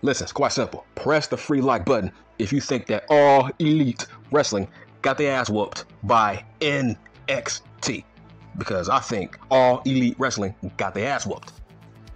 Listen, it's quite simple. Press the free like button if you think that All Elite Wrestling got their ass whooped by NXT. Because I think All Elite Wrestling got their ass whooped.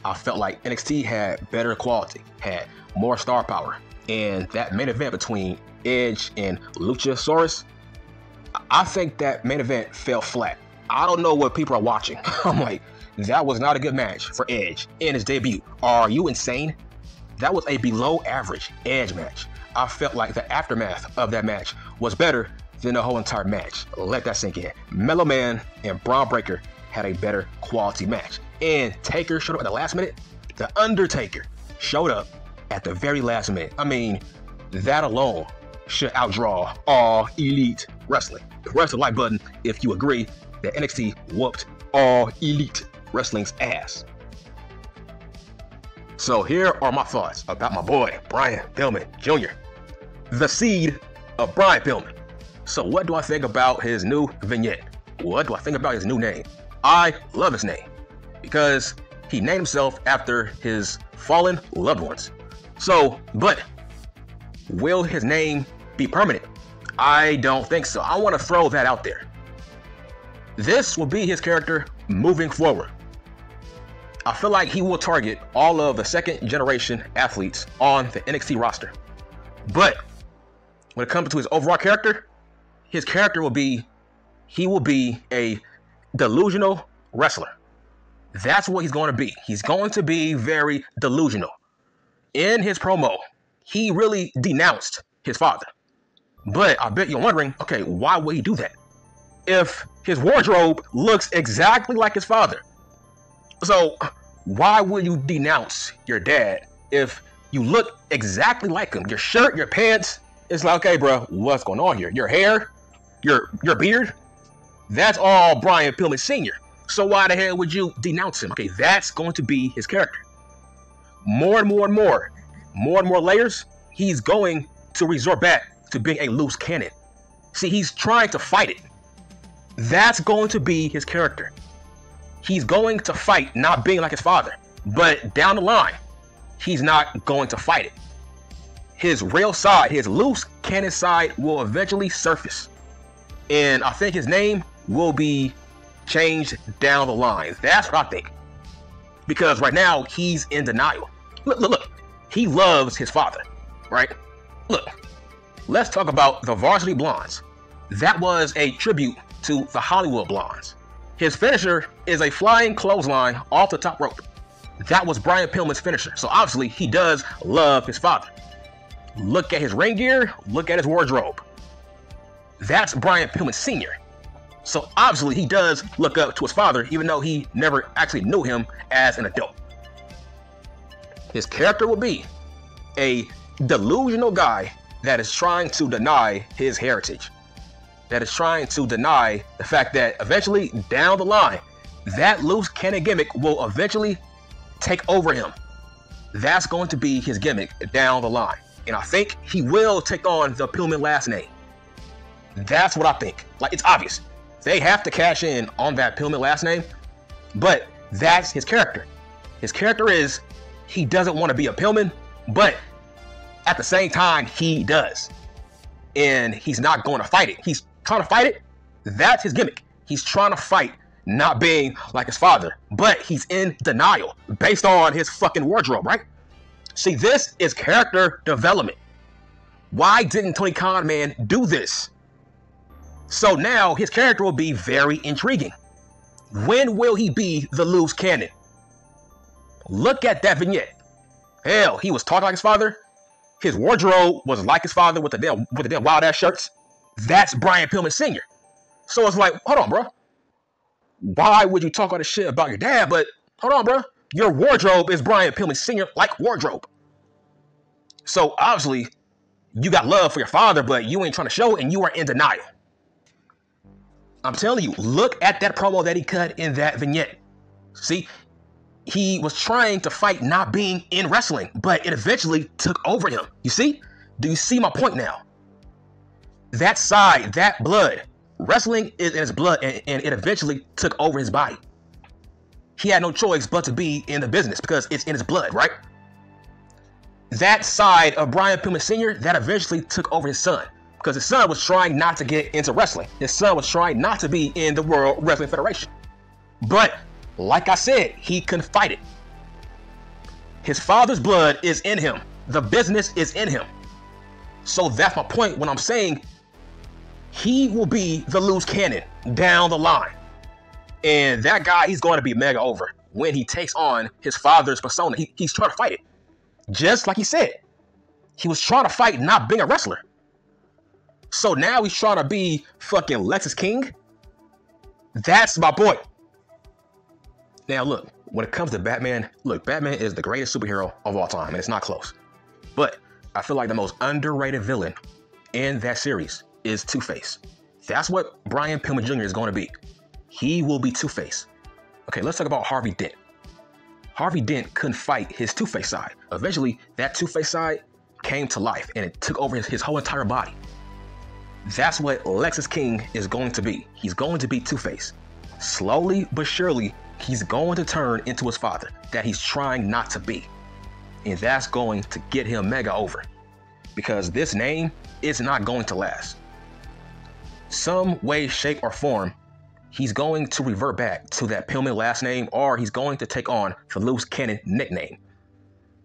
I felt like NXT had better quality, had more star power. And that main event between Edge and Luchasaurus, I think that main event fell flat. I don't know what people are watching. I'm like, that was not a good match for Edge in his debut. Are you insane? That was a below average Edge match. I felt like the aftermath of that match was better than the whole entire match. Let that sink in. Mellow Man and Braun Breaker had a better quality match. And Taker showed up at the last minute. The Undertaker showed up at the very last minute. I mean, that alone should outdraw All Elite Wrestling. Press the like button if you agree that NXT whooped All Elite Wrestling's ass. So here are my thoughts about my boy, Brian Pillman Jr., the seed of Brian Pillman. So what do I think about his new vignette? What do I think about his new name? I love his name because he named himself after his fallen loved ones. So, but will his name be permanent? I don't think so. I want to throw that out there. This will be his character moving forward. I feel like he will target all of the second generation athletes on the NXT roster. But when it comes to his overall character, his character will be, he will be a delusional wrestler. That's what he's going to be. He's going to be very delusional. In his promo, he really denounced his father. But I bet you're wondering, okay, why would he do that? If his wardrobe looks exactly like his father. So why would you denounce your dad if you look exactly like him? Your shirt, your pants, it's like, okay, bro, what's going on here? Your hair, your beard, that's all Brian Pillman Sr. So why the hell would you denounce him? Okay, that's going to be his character. More and more layers, he's going to resort back to being a loose cannon. See, he's trying to fight it. That's going to be his character. He's going to fight not being like his father, but down the line, he's not going to fight it. His real side, his loose cannon side will eventually surface. And I think his name will be changed down the line. That's what I think. Because right now, he's in denial. Look. He loves his father, right? Look, let's talk about the Varsity Blondes. That was a tribute to the Hollywood Blondes. His finisher is a flying clothesline off the top rope. That was Brian Pillman's finisher. So obviously he does love his father. Look at his ring gear, look at his wardrobe. That's Brian Pillman Sr. So obviously he does look up to his father, even though he never actually knew him as an adult. His character will be a delusional guy that is trying to deny his heritage. That is trying to deny the fact that eventually down the line, that loose cannon gimmick will eventually take over him. That's going to be his gimmick down the line. And I think he will take on the Pillman last name. That's what I think. Like, it's obvious. They have to cash in on that Pillman last name, but that's his character. His character is, he doesn't want to be a Pillman, but at the same time, he does. And he's not going to fight it. He's trying to fight it. That's his gimmick. He's trying to fight not being like his father, but he's in denial based on his fucking wardrobe, right? See, this is character development. Why didn't Tony Khan, man, do this? So now his character will be very intriguing. When will he be the loose cannon? Look at that vignette. Hell, he was talking like his father. His wardrobe was like his father with the damn wild ass shirts. That's Brian Pillman Sr. So it's like, hold on, bro. Why would you talk all this shit about your dad? But hold on, bro. Your wardrobe is Brian Pillman Sr. like wardrobe. So obviously, you got love for your father, but you ain't trying to show it, and you are in denial. I'm telling you, look at that promo that he cut in that vignette. See, he was trying to fight not being in wrestling, but it eventually took over him. You see? Do you see my point now? That side, that blood, wrestling is in his blood, and it eventually took over his body. He had no choice but to be in the business because it's in his blood, right? that side of Brian Pillman Sr. that eventually took over his son. Because his son was trying not to get into wrestling. His son was trying not to be in the World Wrestling Federation. But, like I said, he couldn't fight it. His father's blood is in him. The business is in him. So that's my point when I'm saying he will be the loose cannon down the line. And that guy, he's going to be mega over when he takes on his father's persona. He's trying to fight it. Just like he said. He was trying to fight not being a wrestler. So now he's trying to be fucking Lexis King. That's my point. Now look, when it comes to Batman, look, Batman is the greatest superhero of all time, and it's not close. But I feel like the most underrated villain in that series is Two-Face. That's what Brian Pillman Jr. is going to be. He will be Two-Face. Okay, let's talk about Harvey Dent. Harvey Dent couldn't fight his Two-Face side. Eventually, that Two-Face side came to life, and it took over his whole entire body. That's what Lexis King is going to be. He's going to be Two-Face. Slowly but surely, he's going to turn into his father that he's trying not to be. And that's going to get him mega over. Because this name is not going to last. Some way, shape, or form, he's going to revert back to that Pillman last name, or he's going to take on the loose cannon nickname.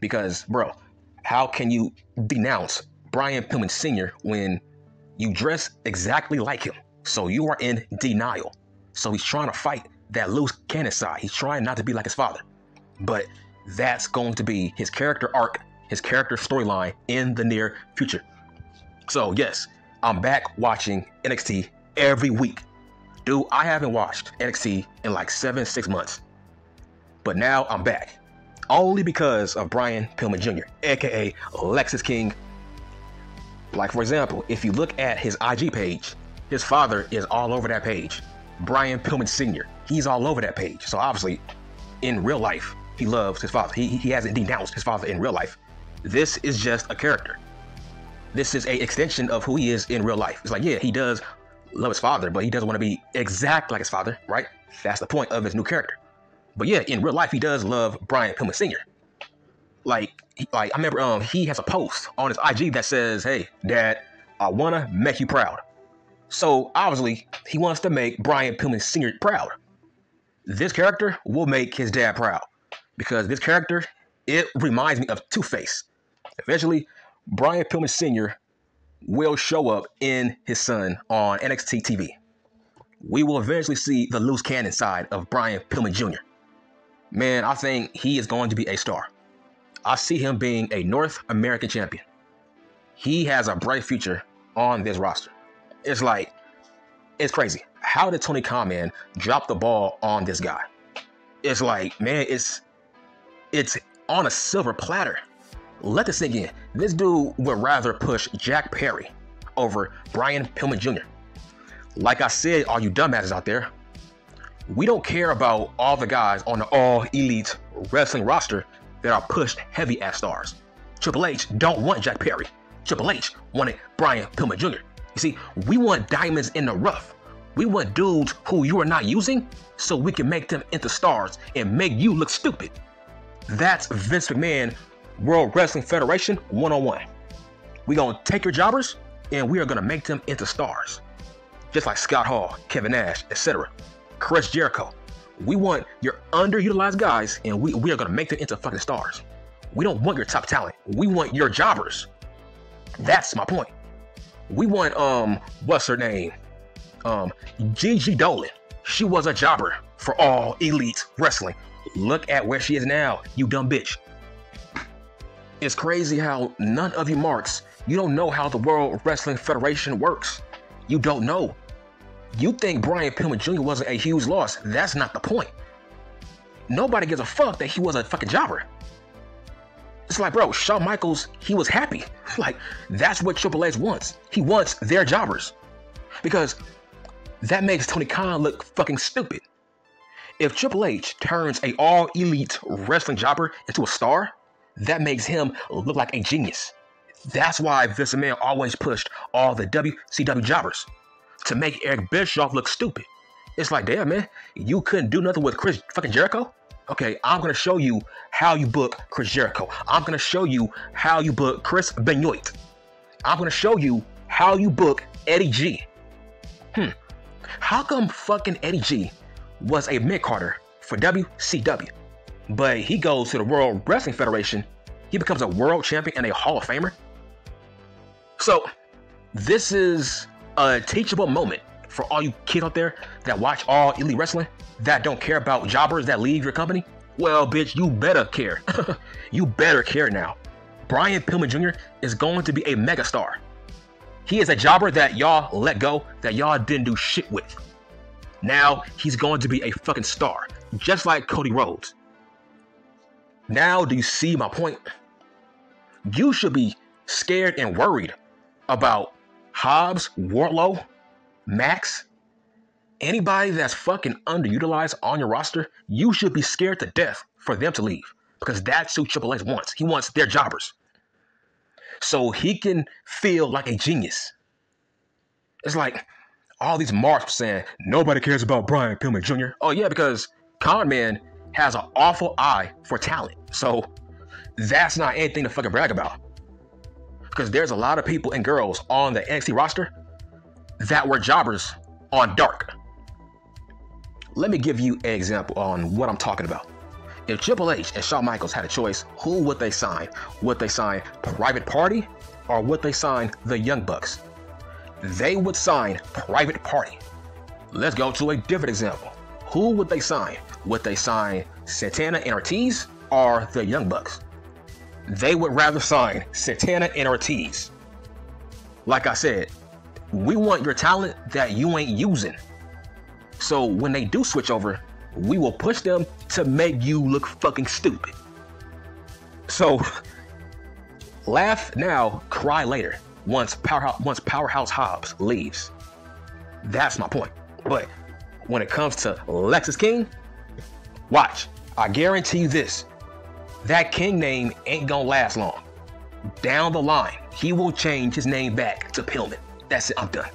Because, bro, how can you denounce Brian Pillman Sr. when you dress exactly like him? So you are in denial. So he's trying to fight that loose cannon side. He's trying not to be like his father. But that's going to be his character arc, his character storyline in the near future. So yes, I'm back watching NXT every week. Dude, I haven't watched NXT in like 6 months. But now I'm back. Only because of Brian Pillman Jr., aka Lexis King. Like, for example, if you look at his IG page, his father is all over that page. Brian Pillman Sr., he's all over that page. So obviously, in real life, he loves his father. He hasn't denounced his father in real life. This is just a character. This is an extension of who he is in real life. It's like, yeah, he does love his father, but he doesn't want to be exact like his father, right? That's the point of his new character. But yeah, in real life, he does love Brian Pillman Sr. Like I remember he has a post on his IG that says, "Hey, Dad, I want to make you proud." So obviously, he wants to make Brian Pillman Sr. proud. This character will make his dad proud because this character, it reminds me of Two-Face. Eventually, Brian Pillman Sr. will show up in his son on NXT TV. We will eventually see the loose cannon side of Brian Pillman Jr. Man, I think he is going to be a star. I see him being a North American champion. He has a bright future on this roster. It's like, it's crazy. How did Tony Khan, man, drop the ball on this guy? It's like, man, it's on a silver platter. Let this sink in. This dude would rather push Jack Perry over Brian Pillman Jr. Like I said, all you dumbasses out there, we don't care about all the guys on the all-elite wrestling roster that are pushed heavy as stars. Triple H don't want Jack Perry. Triple H wanted Brian Pillman Jr. You see, we want diamonds in the rough. We want dudes who you are not using so we can make them into stars and make you look stupid. That's Vince McMahon, World Wrestling Federation 101. We're going to take your jobbers and we are going to make them into stars. Just like Scott Hall, Kevin Nash, etc. Chris Jericho. We want your underutilized guys and we are going to make them into fucking stars. We don't want your top talent. We want your jobbers. That's my point. We want, what's her name? Gigi Dolan. She was a jobber for All Elite Wrestling. Look at where she is now, you dumb bitch. It's crazy how none of you marks, you don't know how the World Wrestling Federation works. You don't know. You think Brian Pillman Jr. wasn't a huge loss. That's not the point. Nobody gives a fuck that he was a fucking jobber. It's like, bro, Shawn Michaels, he was happy. Like, that's what Triple H wants. He wants their jobbers. Because that makes Tony Khan look fucking stupid. If Triple H turns a all-elite wrestling jobber into a star, that makes him look like a genius. That's why Vince McMahon always pushed all the WCW jobbers to make Eric Bischoff look stupid. It's like, damn, man, you couldn't do nothing with Chris fucking Jericho? Okay, I'm gonna show you how you book Chris Jericho. I'm gonna show you how you book Chris Benoit. I'm gonna show you how you book Eddie G. How come fucking Eddie G was a mid-carder for WCW, but he goes to the World Wrestling Federation, he becomes a world champion and a Hall of Famer? So this is a teachable moment for all you kids out there that watch All Elite Wrestling that don't care about jobbers that leave your company. Well, bitch, you better care. You better care now. Brian Pillman Jr. is going to be a megastar. He is a jobber that y'all let go, that y'all didn't do shit with. Now he's going to be a fucking star, just like Cody Rhodes. Now, do you see my point? You should be scared and worried about Hobbs, Wardlow, Max, anybody that's fucking underutilized on your roster. You should be scared to death for them to leave, because that's who Triple H wants. He wants their jobbers, so he can feel like a genius. It's like all these marks saying nobody cares about Brian Pillman Jr. Oh yeah, because Con Man has an awful eye for talent. So that's not anything to fucking brag about. Because there's a lot of people and girls on the NXT roster that were jobbers on Dark. Let me give you an example on what I'm talking about. If Triple H and Shawn Michaels had a choice, who would they sign? Would they sign Private Party or would they sign the Young Bucks? They would sign Private Party. Let's go to a different example. Who would they sign? Would they sign Santana and Ortiz or the Young Bucks? They would rather sign Santana and Ortiz. Like I said, we want your talent that you ain't using. So when they do switch over, we will push them to make you look fucking stupid. So laugh now, cry later once Powerhouse Hobbs leaves. That's my point. But when it comes to Lexis King, watch. I guarantee you this. That King name ain't gonna last long. Down the line, he will change his name back to Pillman. That's it, I'm done.